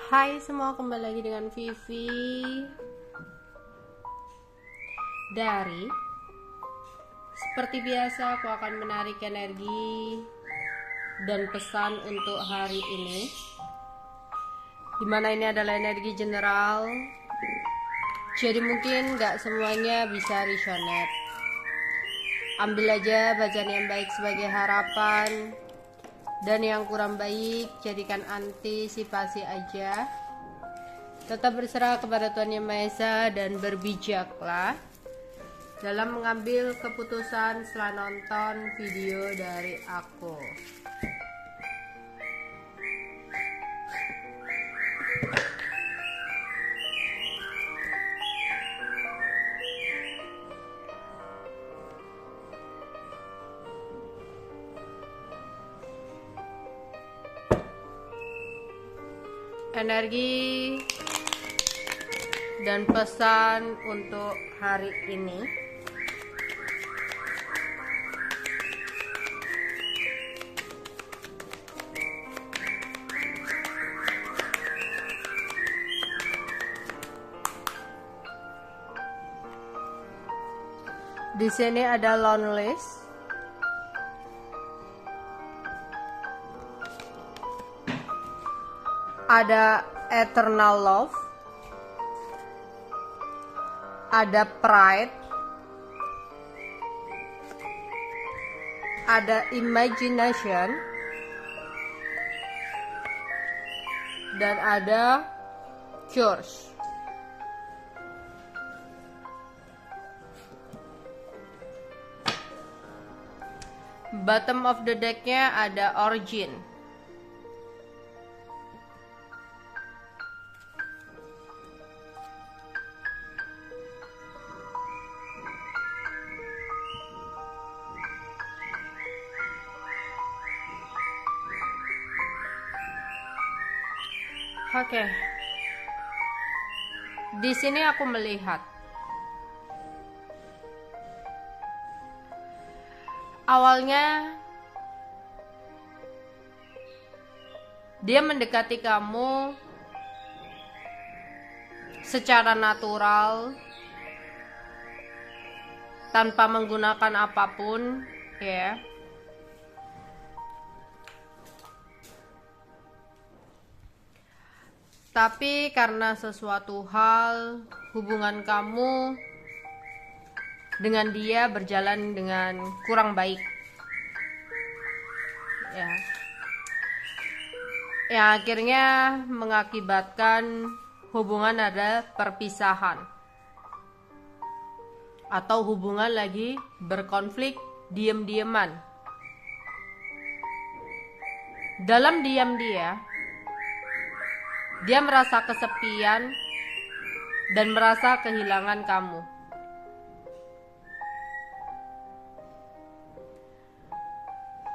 Hai semua, kembali lagi dengan Vivi dari seperti biasa aku akan menarik energi dan pesan untuk hari ini, dimana ini adalah energi general, jadi mungkin gak semuanya bisa resonate. Ambil aja bacaan yang baik sebagai harapan, dan yang kurang baik jadikan antisipasi aja. Tetap berserah kepada Tuhan Yang Maha Esa dan berbijaklah dalam mengambil keputusan setelah nonton video dari aku. Energi dan pesan untuk hari ini. Di sini ada loneless, ada eternal love, ada pride, ada imagination, dan ada church. Bottom of the decknya ada origin. Oke. Di sini aku melihat awalnya dia mendekati kamu secara natural tanpa menggunakan apapun, ya. Tapi karena sesuatu hal, hubungan kamu dengan dia berjalan dengan kurang baik, ya. Yang akhirnya mengakibatkan hubungan ada perpisahan, atau hubungan lagi berkonflik diam-diaman. Dalam diam dia merasa kesepian dan merasa kehilangan kamu.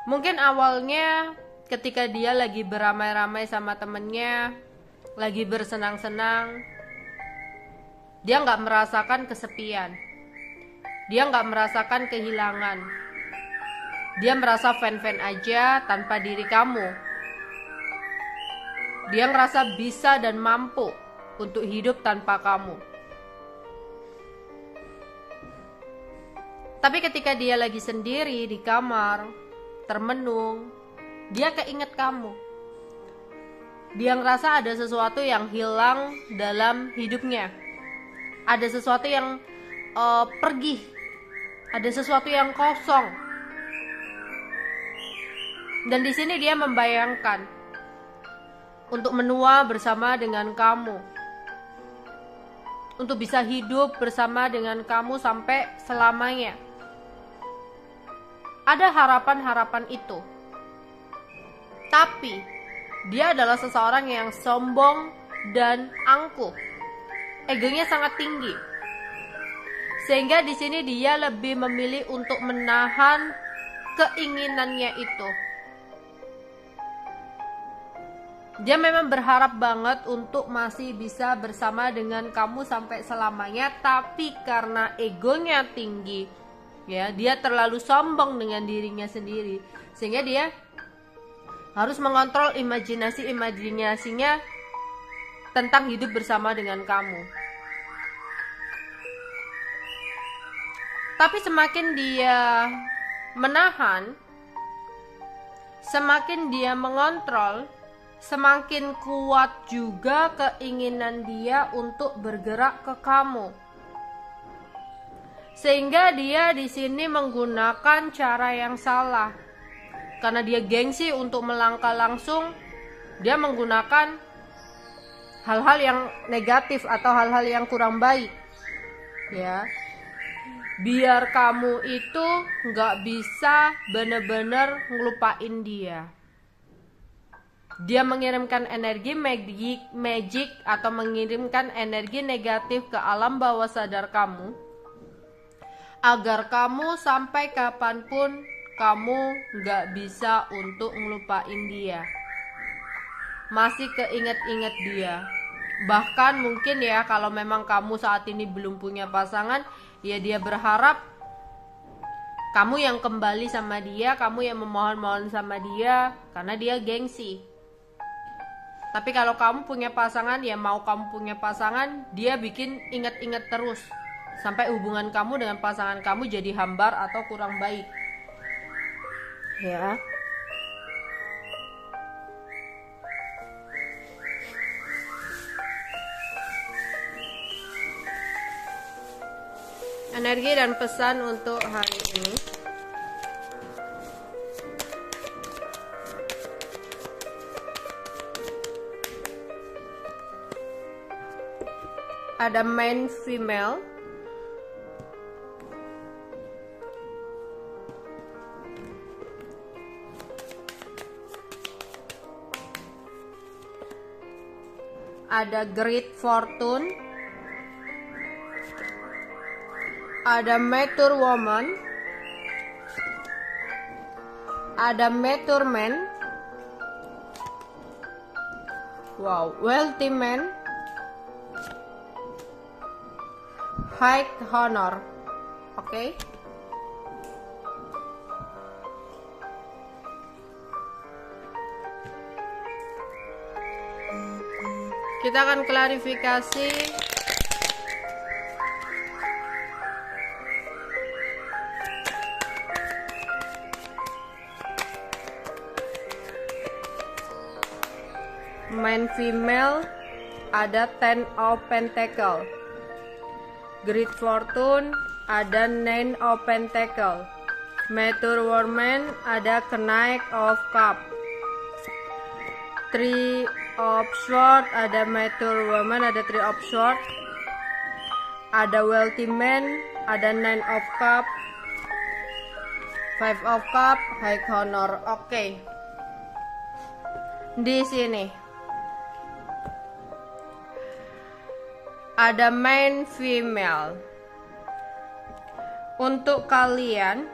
Mungkin awalnya ketika dia lagi beramai-ramai sama temennya, lagi bersenang-senang, dia nggak merasakan kesepian, dia nggak merasakan kehilangan, dia merasa fan-fan aja tanpa diri kamu. Dia ngerasa bisa dan mampu untuk hidup tanpa kamu. Tapi ketika dia lagi sendiri di kamar, termenung, dia keinget kamu. Dia ngerasa ada sesuatu yang hilang dalam hidupnya. Ada sesuatu yang pergi. Ada sesuatu yang kosong. Dan di sini dia membayangkan untuk menua bersama dengan kamu, untuk bisa hidup bersama dengan kamu sampai selamanya. Ada harapan-harapan itu, tapi dia adalah seseorang yang sombong dan angkuh, egonya sangat tinggi, sehingga di sini dia lebih memilih untuk menahan keinginannya itu. Dia memang berharap banget untuk masih bisa bersama dengan kamu sampai selamanya, tapi karena egonya tinggi, ya, dia terlalu sombong dengan dirinya sendiri, sehingga dia harus mengontrol imajinasinya tentang hidup bersama dengan kamu. Tapi semakin dia menahan, semakin dia mengontrol, semakin kuat juga keinginan dia untuk bergerak ke kamu. Sehingga dia di sini menggunakan cara yang salah. Karena dia gengsi untuk melangkah langsung, dia menggunakan hal-hal yang negatif atau hal-hal yang kurang baik. Ya. Biar kamu itu nggak bisa bener-bener ngelupain dia. Dia mengirimkan energi magic atau mengirimkan energi negatif ke alam bawah sadar kamu, agar kamu sampai kapanpun kamu nggak bisa untuk ngelupain dia. Masih keinget-inget dia. Bahkan mungkin ya, kalau memang kamu saat ini belum punya pasangan, ya dia berharap kamu yang kembali sama dia, kamu yang memohon-mohon sama dia, karena dia gengsi. Tapi kalau kamu punya pasangan, ya mau kamu punya pasangan, dia bikin inget-inget terus sampai hubungan kamu dengan pasangan kamu jadi hambar atau kurang baik. Ya. Energi dan pesan untuk hari ini. Ada man female. Ada great fortune. Ada mature woman. Ada mature man. Wow, wealthy man. High honor. Oke. Kita akan klarifikasi man female. Ada Ten of Pentacle. Great fortune ada Nine of Pentacle. Mature woman ada Knight of Cup. Three of Swords ada mature woman, ada Three of Swords. Ada wealthy man, ada Nine of Cup. Five of Cup, high honor. Oke. Di sini ada man female. Untuk kalian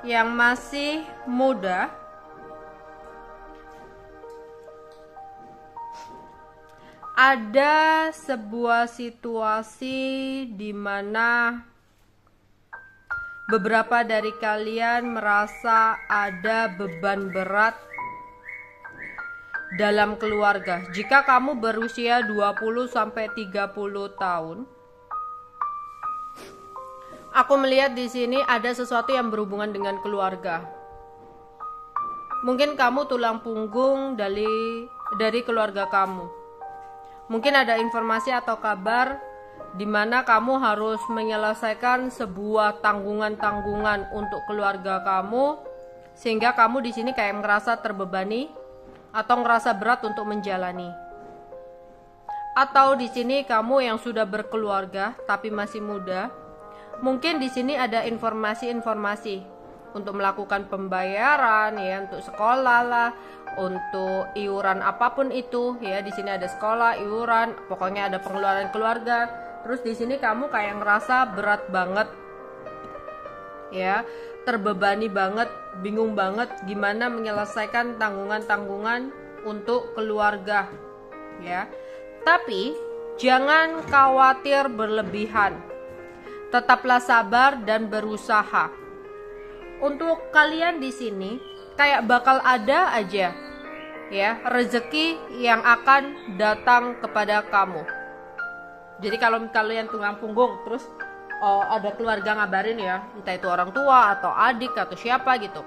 yang masih muda, ada sebuah situasi di mana beberapa dari kalian merasa ada beban berat dalam keluarga. Jika kamu berusia 20 sampai 30 tahun, aku melihat di sini ada sesuatu yang berhubungan dengan keluarga. Mungkin kamu tulang punggung dari keluarga kamu. Mungkin ada informasi atau kabar di mana kamu harus menyelesaikan sebuah tanggungan-tanggungan untuk keluarga kamu, sehingga kamu di sini kayak ngerasa terbebani atau ngerasa berat untuk menjalani. Atau di sini kamu yang sudah berkeluarga tapi masih muda, mungkin di sini ada informasi-informasi untuk melakukan pembayaran, ya, untuk sekolah lah, untuk iuran apapun itu, ya. Di sini ada sekolah, iuran, pokoknya ada pengeluaran keluarga. Terus di sini kamu kayak ngerasa berat banget, ya, terbebani banget, bingung banget gimana menyelesaikan tanggungan-tanggungan untuk keluarga, ya. Tapi jangan khawatir berlebihan. Tetaplah sabar dan berusaha. Untuk kalian di sini kayak bakal ada aja ya, rezeki yang akan datang kepada kamu. Jadi kalau kalian tulang punggung terus ada keluarga ngabarin ya, entah itu orang tua atau adik atau siapa gitu,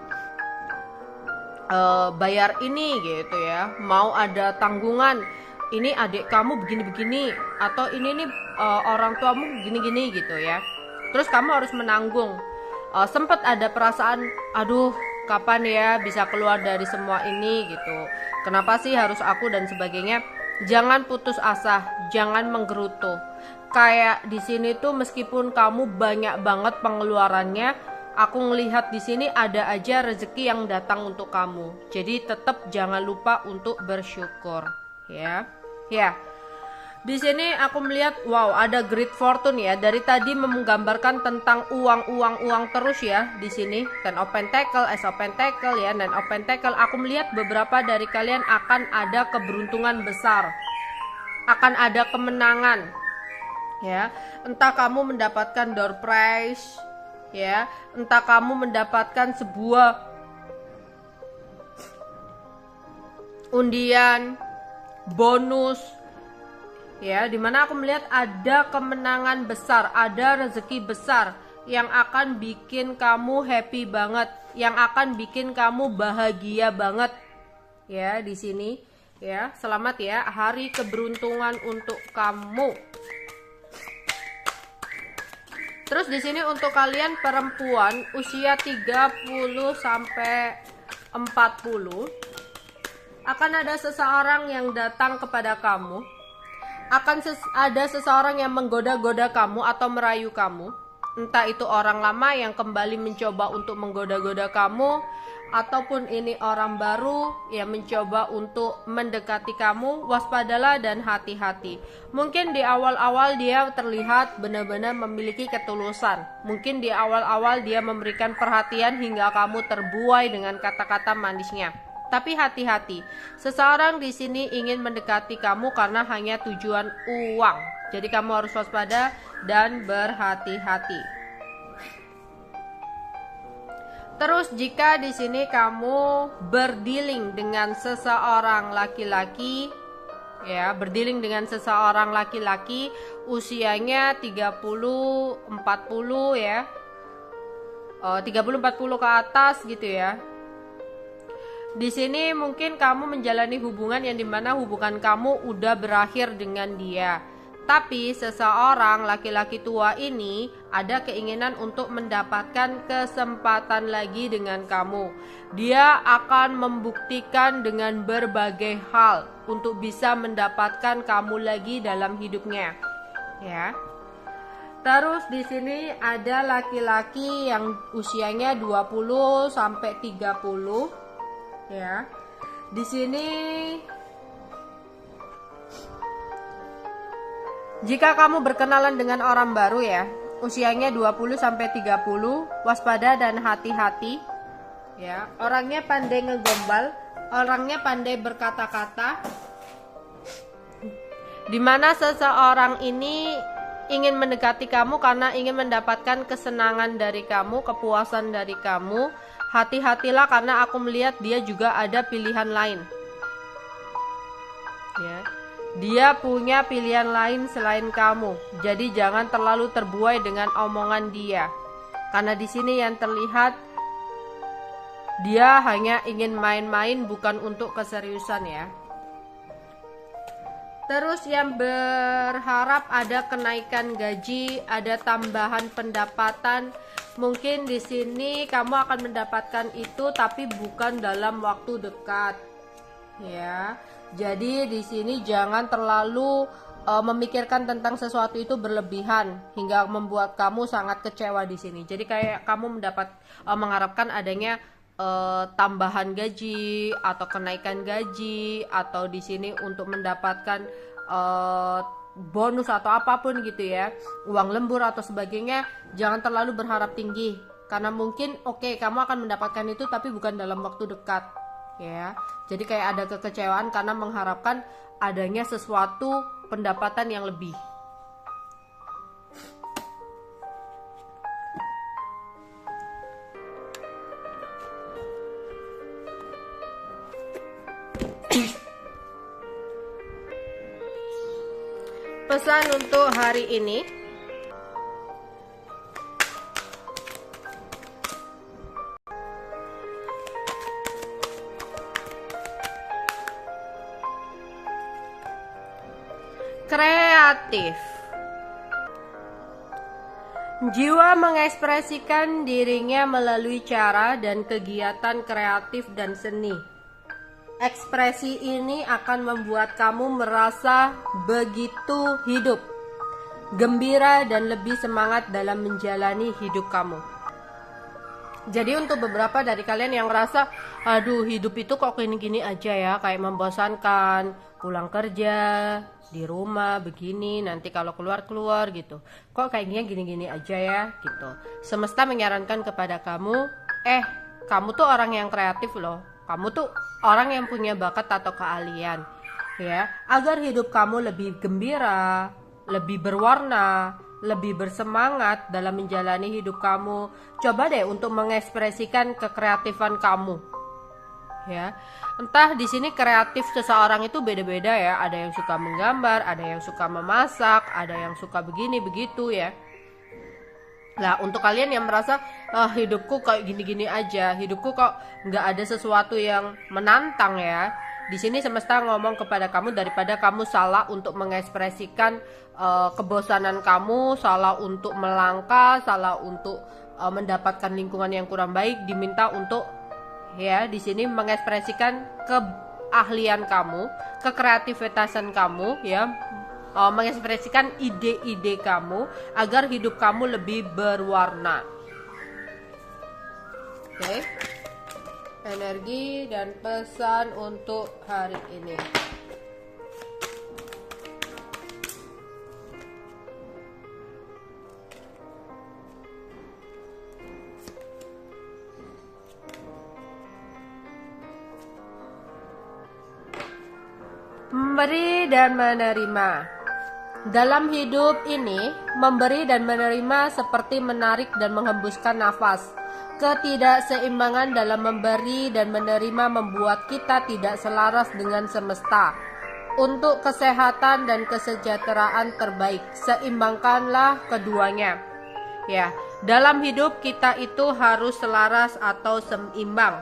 bayar ini gitu ya, mau ada tanggungan, ini adik kamu begini-begini, atau ini nih orang tuamu begini-gini gitu ya, terus kamu harus menanggung. Sempet ada perasaan, aduh kapan ya bisa keluar dari semua ini gitu, kenapa sih harus aku dan sebagainya. Jangan putus asa, jangan menggerutu. Kayak di sini tuh meskipun kamu banyak banget pengeluarannya, aku ngelihat di sini ada aja rezeki yang datang untuk kamu. Jadi tetap jangan lupa untuk bersyukur, ya. Ya. Di sini aku melihat, wow, ada great fortune ya. Dari tadi menggambarkan tentang uang terus ya di sini. Ten of Pentacle, Ace of Pentacle ya, Nine of Pentacle. Aku melihat beberapa dari kalian akan ada keberuntungan besar, akan ada kemenangan, ya. Entah kamu mendapatkan door prize, ya. Entah kamu mendapatkan sebuah undian, bonus. Ya, dimana aku melihat ada kemenangan besar, ada rezeki besar yang akan bikin kamu happy banget, yang akan bikin kamu bahagia banget. Ya, di sini ya. Selamat ya, hari keberuntungan untuk kamu. Terus di sini untuk kalian perempuan usia 30 sampai 40, akan ada seseorang yang datang kepada kamu. Akan ada seseorang yang menggoda-goda kamu atau merayu kamu. Entah itu orang lama yang kembali mencoba untuk menggoda-goda kamu, ataupun ini orang baru yang mencoba untuk mendekati kamu. Waspadalah dan hati-hati. Mungkin di awal-awal dia terlihat benar-benar memiliki ketulusan. Mungkin di awal-awal dia memberikan perhatian hingga kamu terbuai dengan kata-kata manisnya. Tapi hati-hati, seseorang di sini ingin mendekati kamu karena hanya tujuan uang. Jadi kamu harus waspada dan berhati-hati. Terus jika di sini kamu berdealing dengan seseorang laki-laki, ya, berdealing dengan seseorang laki-laki usianya 30, 40 ya. 30 40 ke atas gitu ya. Di sini mungkin kamu menjalani hubungan yang dimana hubungan kamu udah berakhir dengan dia. Tapi seseorang laki-laki tua ini ada keinginan untuk mendapatkan kesempatan lagi dengan kamu. Dia akan membuktikan dengan berbagai hal untuk bisa mendapatkan kamu lagi dalam hidupnya. Ya. Terus di sini ada laki-laki yang usianya 20 sampai 30. Ya, di sini jika kamu berkenalan dengan orang baru ya, usianya 20 sampai 30, waspada dan hati-hati. Ya, orangnya pandai ngegombal, orangnya pandai berkata-kata. Dimana seseorang ini ingin mendekati kamu karena ingin mendapatkan kesenangan dari kamu, kepuasan dari kamu. Hati-hatilah karena aku melihat dia juga ada pilihan lain. Ya. Dia punya pilihan lain selain kamu. Jadi jangan terlalu terbuai dengan omongan dia. Karena di sini yang terlihat dia hanya ingin main-main, bukan untuk keseriusan ya. Terus yang berharap ada kenaikan gaji, ada tambahan pendapatan. Mungkin di sini kamu akan mendapatkan itu tapi bukan dalam waktu dekat. Ya. Jadi di sini jangan terlalu memikirkan tentang sesuatu itu berlebihan hingga membuat kamu sangat kecewa di sini. Jadi kayak kamu mengharapkan adanya tambahan gaji atau kenaikan gaji, atau di sini untuk mendapatkan bonus atau apapun gitu ya, uang lembur atau sebagainya. Jangan terlalu berharap tinggi karena mungkin kamu akan mendapatkan itu tapi bukan dalam waktu dekat ya. Jadi kayak ada kekecewaan karena mengharapkan adanya sesuatu pendapatan yang lebih. Pesan untuk hari ini, kreatif. Jiwa mengekspresikan dirinya melalui cara dan kegiatan kreatif dan seni. Ekspresi ini akan membuat kamu merasa begitu hidup, gembira, dan lebih semangat dalam menjalani hidup kamu. Jadi untuk beberapa dari kalian yang ngerasa, aduh hidup itu kok gini-gini aja ya, kayak membosankan, pulang kerja, di rumah begini, nanti kalau keluar gitu, kok kayaknya gini-gini aja ya gitu. Semesta menyarankan kepada kamu, kamu tuh orang yang kreatif loh, kamu tuh orang yang punya bakat atau keahlian ya, agar hidup kamu lebih gembira, lebih berwarna, lebih bersemangat dalam menjalani hidup kamu. Coba deh untuk mengekspresikan kekreatifan kamu ya. Entah di sini kreatif seseorang itu beda-beda ya, ada yang suka menggambar, ada yang suka memasak, ada yang suka begini begitu ya. Nah untuk kalian yang merasa hidupku kayak gini-gini aja, hidupku kok nggak ada sesuatu yang menantang ya, di sini semesta ngomong kepada kamu, daripada kamu salah untuk mengekspresikan kebosanan kamu, salah untuk melangkah, salah untuk mendapatkan lingkungan yang kurang baik, diminta untuk ya di sini mengekspresikan keahlian kamu, kekreativitasan kamu ya, mengekspresikan ide-ide kamu agar hidup kamu lebih berwarna. Oke. Energi dan pesan untuk hari ini. Memberi dan menerima. Dalam hidup ini, memberi dan menerima seperti menarik dan menghembuskan nafas. Ketidakseimbangan dalam memberi dan menerima membuat kita tidak selaras dengan semesta. Untuk kesehatan dan kesejahteraan terbaik, seimbangkanlah keduanya. Ya, dalam hidup kita itu harus selaras atau seimbang.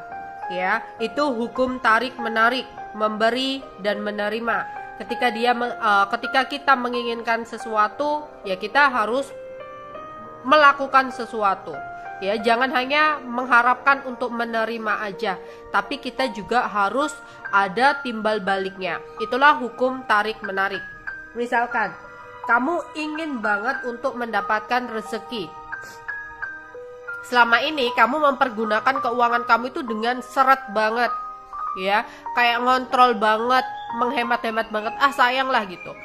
Ya, itu hukum tarik menarik, memberi dan menerima. Ketika kita menginginkan sesuatu, ya kita harus melakukan sesuatu. Ya, jangan hanya mengharapkan untuk menerima aja, tapi kita juga harus ada timbal baliknya. Itulah hukum tarik menarik. Misalkan kamu ingin banget untuk mendapatkan rezeki. Selama ini kamu mempergunakan keuangan kamu itu dengan seret banget. Ya, kayak ngontrol banget, menghemat-hemat banget, sayang lah gitu.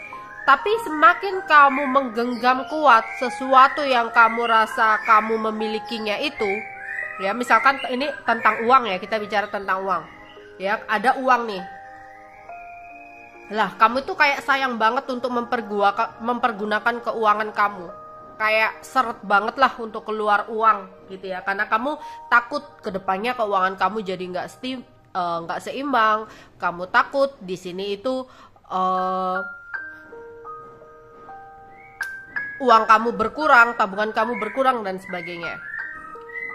Tapi semakin kamu menggenggam kuat sesuatu yang kamu rasa kamu memilikinya itu, ya misalkan ini tentang uang ya, kita bicara tentang uang. Ya, ada uang nih. Lah, kamu tuh kayak sayang banget untuk mempergunakan keuangan kamu. Kayak seret banget lah untuk keluar uang gitu ya, karena kamu takut kedepannya keuangan kamu jadi nggak seimbang. Kamu takut di sini itu uang kamu berkurang, tabungan kamu berkurang dan sebagainya.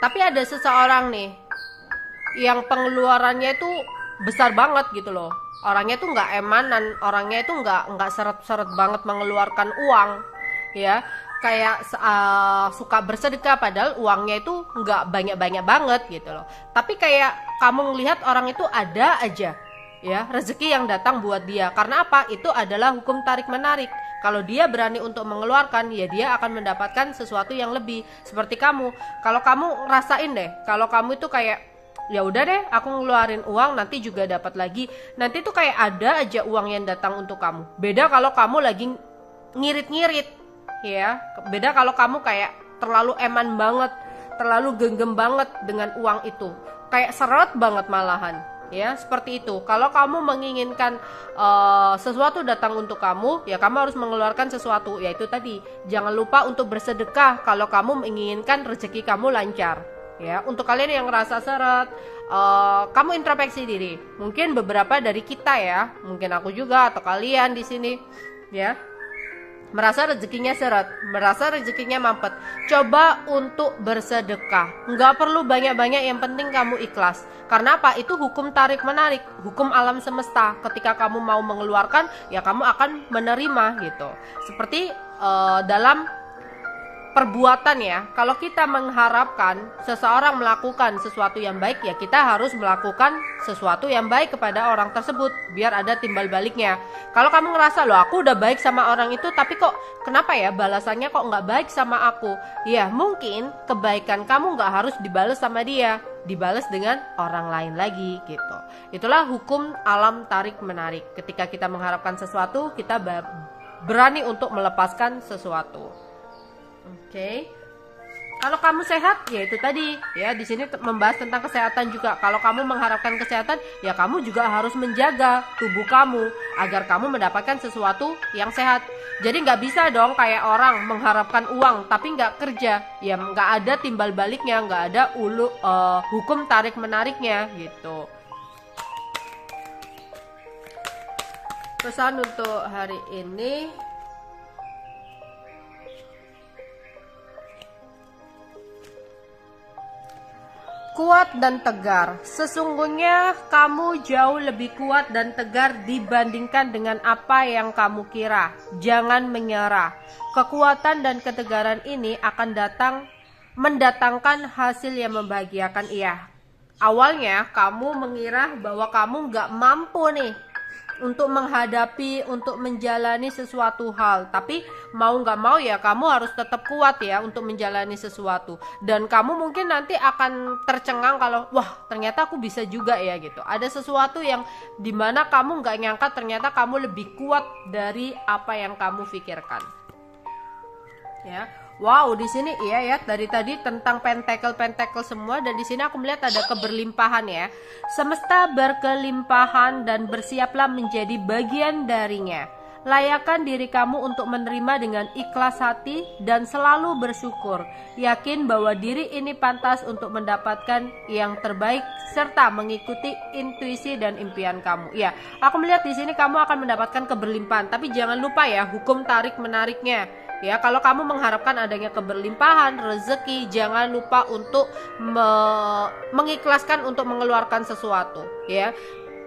Tapi ada seseorang nih yang pengeluarannya itu besar banget gitu loh. Orangnya tuh nggak emanan, orangnya itu nggak seret-seret banget mengeluarkan uang, ya. Kayak suka bersedekah padahal uangnya itu nggak banyak-banyak banget gitu loh. Tapi kayak kamu melihat orang itu ada aja ya rezeki yang datang buat dia. Karena apa? Itu adalah hukum tarik menarik. Kalau dia berani untuk mengeluarkan, ya dia akan mendapatkan sesuatu yang lebih. Seperti kamu, kalau kamu ngerasain deh, kalau kamu itu kayak ya udah deh, aku ngeluarin uang nanti juga dapat lagi. Nanti tuh kayak ada aja uang yang datang untuk kamu. Beda kalau kamu lagi ngirit-ngirit, ya. Beda kalau kamu kayak terlalu eman banget, terlalu genggam banget dengan uang itu, kayak seret banget malahan. Ya, seperti itu. Kalau kamu menginginkan sesuatu datang untuk kamu, ya kamu harus mengeluarkan sesuatu. Yaitu tadi, jangan lupa untuk bersedekah kalau kamu menginginkan rezeki kamu lancar. Ya, untuk kalian yang ngerasa seret, kamu introspeksi diri. Mungkin beberapa dari kita ya, mungkin aku juga atau kalian di sini, ya. merasa rezekinya seret, merasa rezekinya mampet, coba untuk bersedekah. Nggak perlu banyak-banyak, yang penting kamu ikhlas. Karena apa? Itu hukum tarik menarik, hukum alam semesta. Ketika kamu mau mengeluarkan, ya kamu akan menerima gitu. Seperti dalam perbuatan ya, kalau kita mengharapkan seseorang melakukan sesuatu yang baik, ya kita harus melakukan sesuatu yang baik kepada orang tersebut biar ada timbal baliknya. Kalau kamu ngerasa, loh aku udah baik sama orang itu tapi kok kenapa ya balasannya kok nggak baik sama aku, ya mungkin kebaikan kamu nggak harus dibalas sama dia, dibalas dengan orang lain lagi gitu. Itulah hukum alam tarik menarik. Ketika kita mengharapkan sesuatu, kita berani untuk melepaskan sesuatu. Oke. Kalau kamu sehat, ya itu tadi ya, di sini membahas tentang kesehatan juga. Kalau kamu mengharapkan kesehatan, ya kamu juga harus menjaga tubuh kamu agar kamu mendapatkan sesuatu yang sehat. Jadi nggak bisa dong kayak orang mengharapkan uang tapi nggak kerja, ya nggak ada timbal baliknya, nggak ada hukum tarik menariknya gitu. Pesan untuk hari ini, kuat dan tegar. Sesungguhnya kamu jauh lebih kuat dan tegar dibandingkan dengan apa yang kamu kira. Jangan menyerah. Kekuatan dan ketegaran ini akan mendatangkan hasil yang membahagiakan. Iya, awalnya kamu mengira bahwa kamu nggak mampu nih untuk menghadapi, untuk menjalani sesuatu hal. Tapi mau nggak mau ya kamu harus tetap kuat ya untuk menjalani sesuatu. Dan kamu mungkin nanti akan tercengang kalau wah ternyata aku bisa juga ya gitu. Ada sesuatu yang dimana kamu nggak nyangka ternyata kamu lebih kuat dari apa yang kamu pikirkan. Ya. Wow, di sini iya ya, dari tadi tentang pentakel semua, dan di sini aku melihat ada keberlimpahan ya. Semesta berkelimpahan dan bersiaplah menjadi bagian darinya. Layakkan diri kamu untuk menerima dengan ikhlas hati dan selalu bersyukur. Yakin bahwa diri ini pantas untuk mendapatkan yang terbaik serta mengikuti intuisi dan impian kamu. Ya, aku melihat di sini kamu akan mendapatkan keberlimpahan, tapi jangan lupa ya hukum tarik menariknya. Ya, kalau kamu mengharapkan adanya keberlimpahan, rezeki, jangan lupa untuk mengikhlaskan untuk mengeluarkan sesuatu, ya.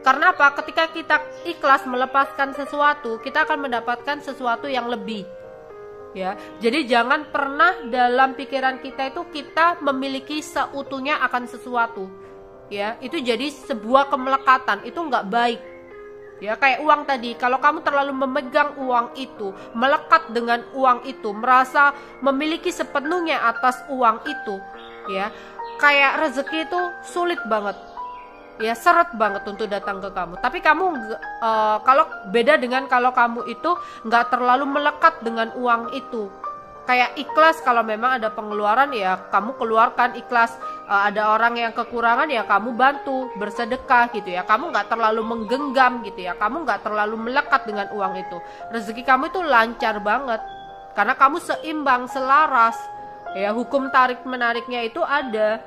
Karena apa? Ketika kita ikhlas melepaskan sesuatu, kita akan mendapatkan sesuatu yang lebih. Ya. Jadi jangan pernah dalam pikiran kita itu kita memiliki seutuhnya akan sesuatu. Ya, itu jadi sebuah kemelekatan, itu nggak baik. Ya, kayak uang tadi, kalau kamu terlalu memegang uang itu, melekat dengan uang itu, merasa memiliki sepenuhnya atas uang itu, ya, kayak rezeki itu sulit banget, ya, seret banget untuk datang ke kamu. Tapi kamu kalau beda dengan kalau kamu itu nggak terlalu melekat dengan uang itu, kayak ikhlas. Kalau memang ada pengeluaran ya kamu keluarkan ikhlas, ada orang yang kekurangan ya kamu bantu, bersedekah gitu ya. Kamu nggak terlalu menggenggam gitu ya, kamu nggak terlalu melekat dengan uang itu. Rezeki kamu itu lancar banget karena kamu seimbang, selaras ya. Hukum tarik menariknya itu ada.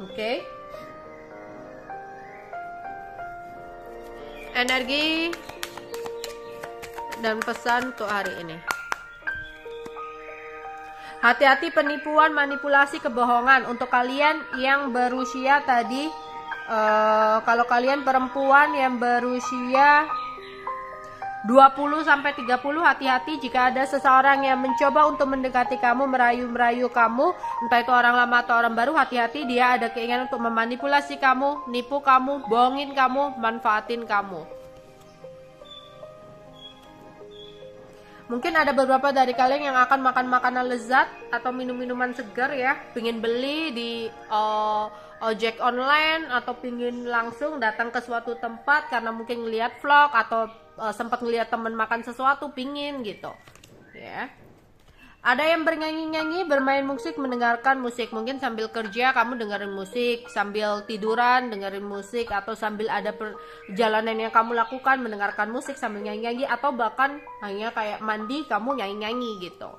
Oke. Energi dan pesan untuk hari ini. Hati-hati penipuan, manipulasi, kebohongan. Untuk kalian yang berusia tadi, kalau kalian perempuan yang berusia 20-30, hati-hati jika ada seseorang yang mencoba untuk mendekati kamu, merayu kamu, entah itu orang lama atau orang baru. Hati-hati, dia ada keinginan untuk memanipulasi kamu, nipu kamu, bohongin kamu, manfaatin kamu. Mungkin ada beberapa dari kalian yang akan makan makanan lezat atau minum-minuman segar ya, pingin beli di ojek online atau pingin langsung datang ke suatu tempat karena mungkin ngelihat vlog atau sempat ngelihat teman makan sesuatu, pingin gitu ya. Ada yang bernyanyi-nyanyi, bermain musik, mendengarkan musik. Mungkin sambil kerja kamu dengerin musik, sambil tiduran dengerin musik, atau sambil ada perjalanan yang kamu lakukan mendengarkan musik sambil nyanyi-nyanyi, atau bahkan hanya kayak mandi kamu nyanyi-nyanyi gitu.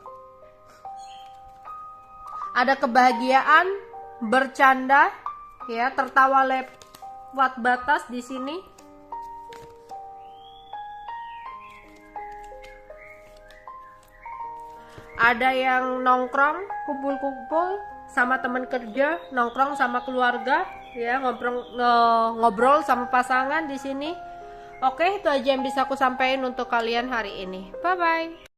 Ada kebahagiaan, bercanda ya, tertawa lewat batas di sini. ada yang nongkrong, kumpul-kumpul sama teman kerja, nongkrong sama keluarga, ya ngobrol sama pasangan di sini. Oke, itu aja yang bisa aku sampaikan untuk kalian hari ini. Bye bye.